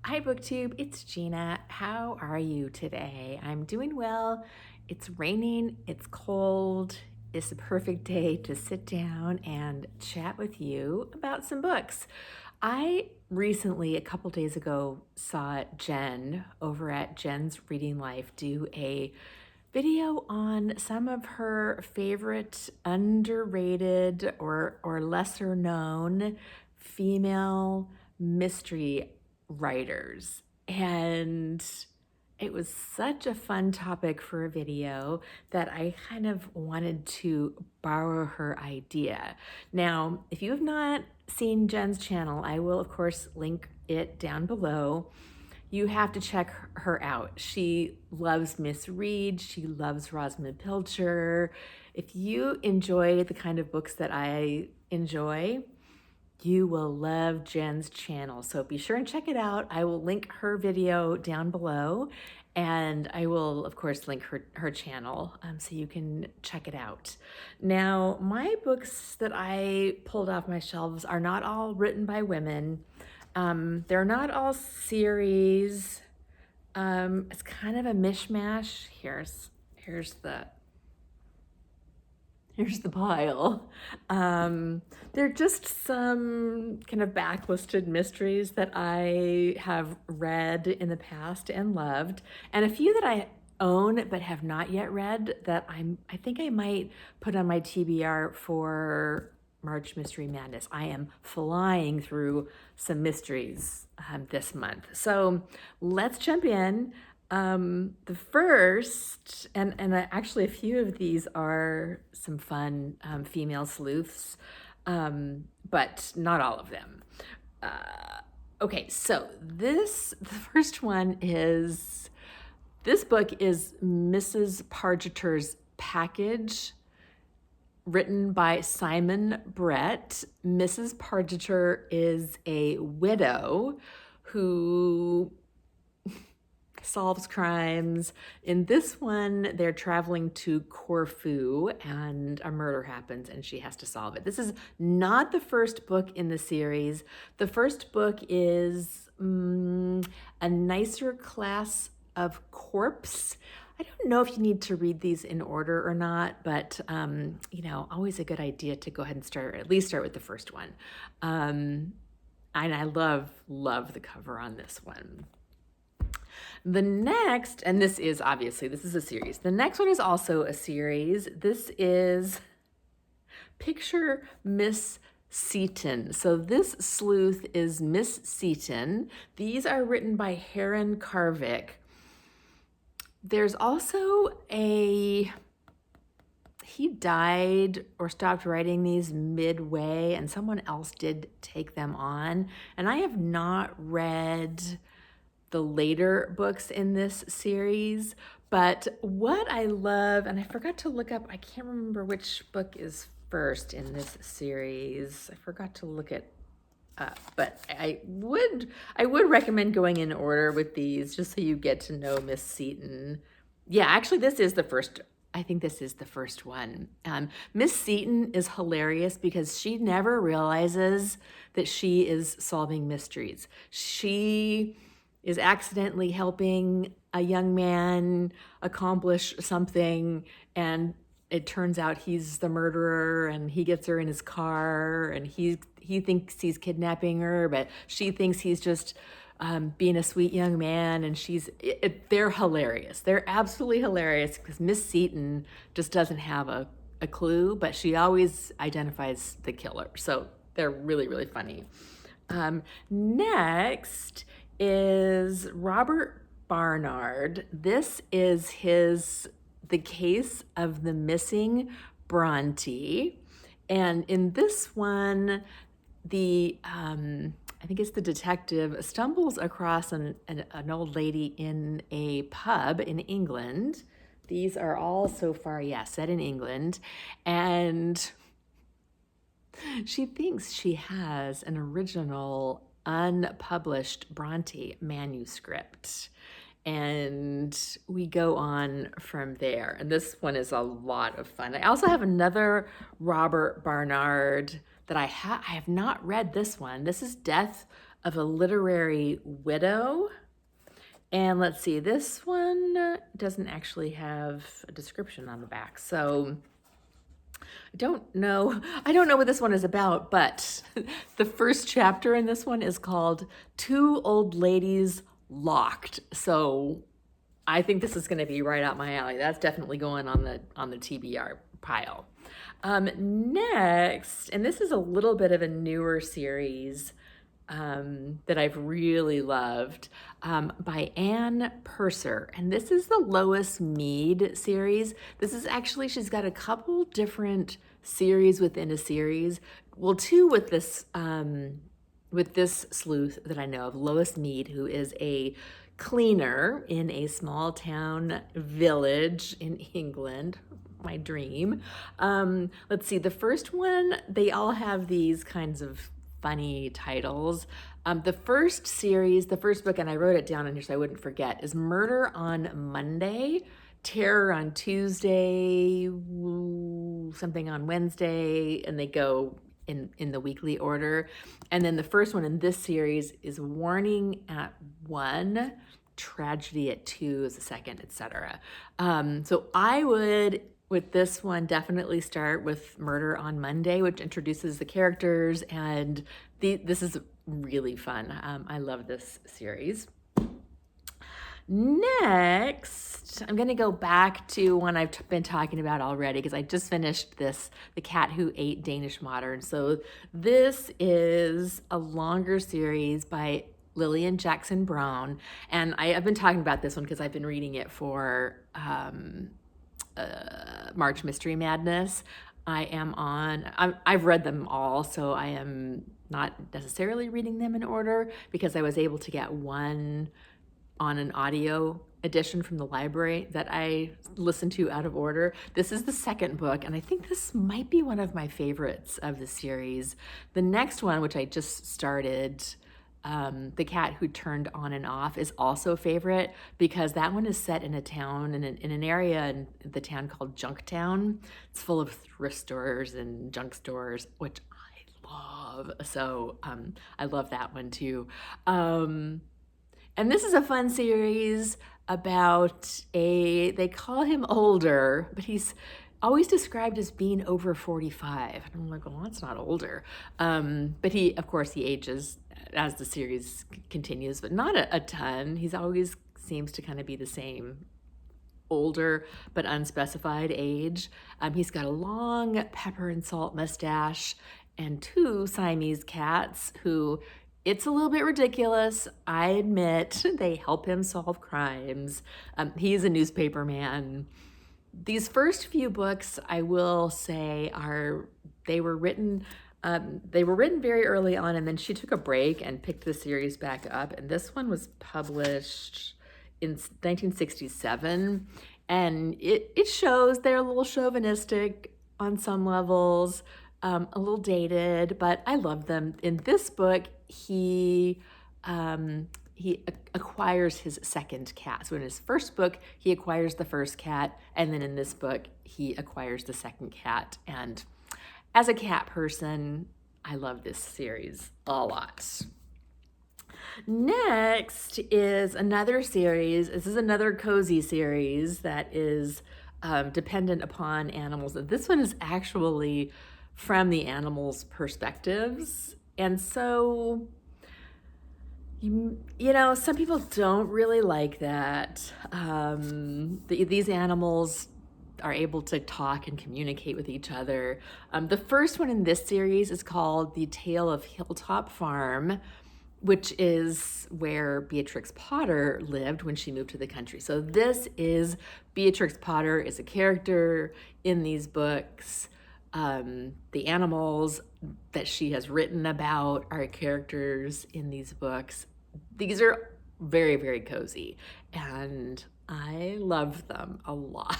Hi BookTube, it's Gina. How are you today? I'm doing well. It's raining, it's cold. It's the perfect day to sit down and chat with you about some books. I recently, a couple days ago, saw Jen over at Jen's Reading Life do a video on some of her favorite underrated or lesser known female mystery writers. And it was such a fun topic for a video that I kind of wanted to borrow her idea. Now, if you have not seen Jen's channel, I will, of course, link it down below. You have to check her out. She loves Miss Reed. She loves Rosamund Pilcher. If you enjoy the kind of books that I enjoy, you will love Jen's channel. So be sure and check it out. I will link her video down below, and I will, of course, link her channel so you can check it out. Now, my books that I pulled off my shelves are not all written by women. They're not all series. It's kind of a mishmash. Here's the pile. They're just some kind of backlisted mysteries that I have read in the past and loved, and a few that I own but have not yet read that I think I might put on my TBR for March Mystery Madness. I am flying through some mysteries this month. So let's jump in. The first, and actually a few of these are some fun female sleuths, but not all of them. Okay, so the first one is, this book is Mrs. Pargeter's Package, written by Simon Brett. Mrs. Pargeter is a widow who solves crimes. In this one, they're traveling to Corfu and a murder happens and she has to solve it. This is not the first book in the series. The first book is a nicer class of corpse. I don't know if you need to read these in order or not, but you know, always a good idea to go ahead and at least start with the first one. And I love the cover on this one. The next, and this is a series. The next one is also a series. This is Picture Miss Seaton. So this sleuth is Miss Seaton. These are written by Heron Carvic. There's also he died or stopped writing these midway, and someone else did take them on. And I have not read the later books in this series, but what I love, and I forgot to look up, I can't remember which book is first in this series. I forgot to look it up, but I would recommend going in order with these just so you get to know Miss Seaton. Yeah, actually this is the first. I think this is the first one. Miss Seaton is hilarious because she never realizes that she is solving mysteries. She is accidentally helping a young man accomplish something, and it turns out he's the murderer, and he gets her in his car, and he thinks he's kidnapping her, but she thinks he's just being a sweet young man, and they're hilarious. They're absolutely hilarious because Miss Seaton just doesn't have a clue, but she always identifies the killer. So they're really, really funny. Next is Robert Barnard. This is The Case of the Missing Bronte. And in this one, I think it's the detective stumbles across an old lady in a pub in England. These are all so far, set in England. And she thinks she has an original unpublished Bronte manuscript. And we go on from there. And this one is a lot of fun. I also have another Robert Barnard that I have not read this one. This is Death of a literary widow. And let's see, this one doesn't actually have a description on the back. So I don't know what this one is about, but the first chapter in this one is called Two Old Ladies Locked. So I think this is going to be right up my alley. That's definitely going on the TBR pile. Next, and this is a little bit of a newer series that I've really loved, by Anne Purser. And this is the Lois Mead series. This is actually, she's got a couple different series within a series. Well, two with this sleuth that I know of, Lois Mead, who is a cleaner in a small town village in England. My dream. Let's see, the first one, they all have these kinds of funny titles. The first series, the first book, and I wrote it down in here so I wouldn't forget, is Murder on Monday, Terror on Tuesday, something on Wednesday, and they go in the weekly order. And then the first one in this series is Warning at 1, Tragedy at 2 is the second, etc. So I would, with this one, definitely start with Murder on Monday, which introduces the characters, and this is really fun. I love this series. Next, I'm going to go back to one I've been talking about already because I just finished this, The Cat Who Ate Danish Modern. So this is a longer series by Lilian Jackson Braun, and I've been talking about this one because I've been reading it for March Mystery Madness. I've read them all, so I am not necessarily reading them in order because I was able to get one on an audio edition from the library that I listened to out of order. This is the second book, and I think this might be one of my favorites of the series. The next one, which I just started, The Cat Who Turned On and Off, is also a favorite because that one is set in a town, in an area in the town called Junktown. It's full of thrift stores and junk stores, which I love. So I love that one too. And this is a fun series about they call him older, but he's always described as being over 45. And I'm like, well, that's not older. But of course, he ages as the series continues, but not a ton. He's always seems to kind of be the same, older but unspecified age. He's got a long pepper and salt mustache and 2 Siamese cats who, it's a little bit ridiculous, I admit, they help him solve crimes. He's a newspaper man. These first few books, I will say, they were written very early on, and then she took a break and picked the series back up. And this one was published in 1967, and it shows they're a little chauvinistic on some levels, a little dated, but I love them. In this book, he acquires his second cat. So in his first book, he acquires the first cat, and then in this book, he acquires the second cat. And as a cat person, I love this series a lot. Next is another series. This is another cozy series that is dependent upon animals. This one is actually from the animals' perspectives. And so, you know, some people don't really like that. These animals are able to talk and communicate with each other. The first one in this series is called The Tale of Hilltop Farm, which is where Beatrix Potter lived when she moved to the country. So this is Beatrix Potter is a character in these books. The animals that she has written about are characters in these books. These are very, very cozy, and I love them a lot.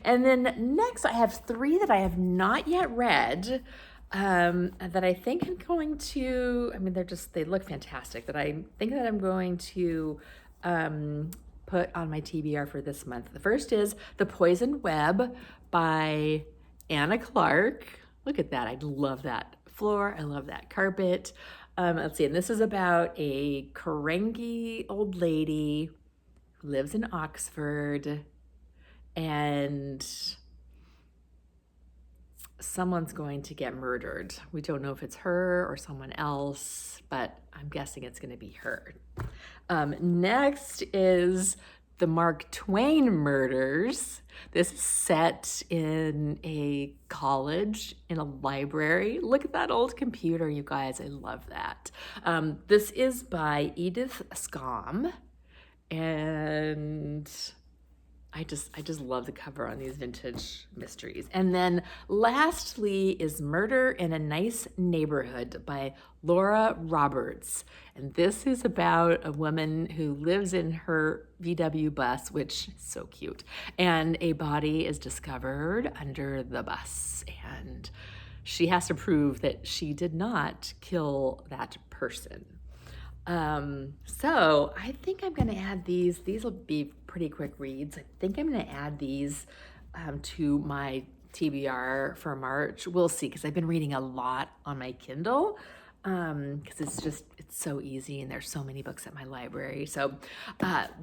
And then next I have 3 that I have not yet read, that I think I'm going to, I mean, they look fantastic, that I think that I'm going to put on my TBR for this month. The first is The Poisoned Web by Anna Clarke. Look at that. I love that floor. I love that carpet. Let's see, and this is about a cranky old lady who lives in Oxford, and someone's going to get murdered. We don't know if it's her or someone else, but I'm guessing it's going to be her. Next is the Mark Twain murders. This is set in a college, in a library. Look at that old computer, you guys. I love that. This is by Edith Skom, and I just love the cover on these vintage mysteries. And then lastly is Murder in a Nice Neighborhood by Lora Roberts. And this is about a woman who lives in her VW bus, which is so cute. And a body is discovered under the bus. And she has to prove that she did not kill that person. So I think I'm going to add these. These will be pretty quick reads. I think I'm going to add these to my TBR for March. We'll see, because I've been reading a lot on my Kindle, because it's so easy and there's so many books at my library. So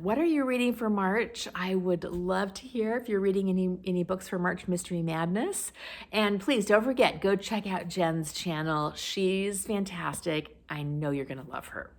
what are you reading for March? I would love to hear if you're reading any books for March Mystery Madness. And please don't forget, go check out Jen's channel. She's fantastic. I know you're going to love her.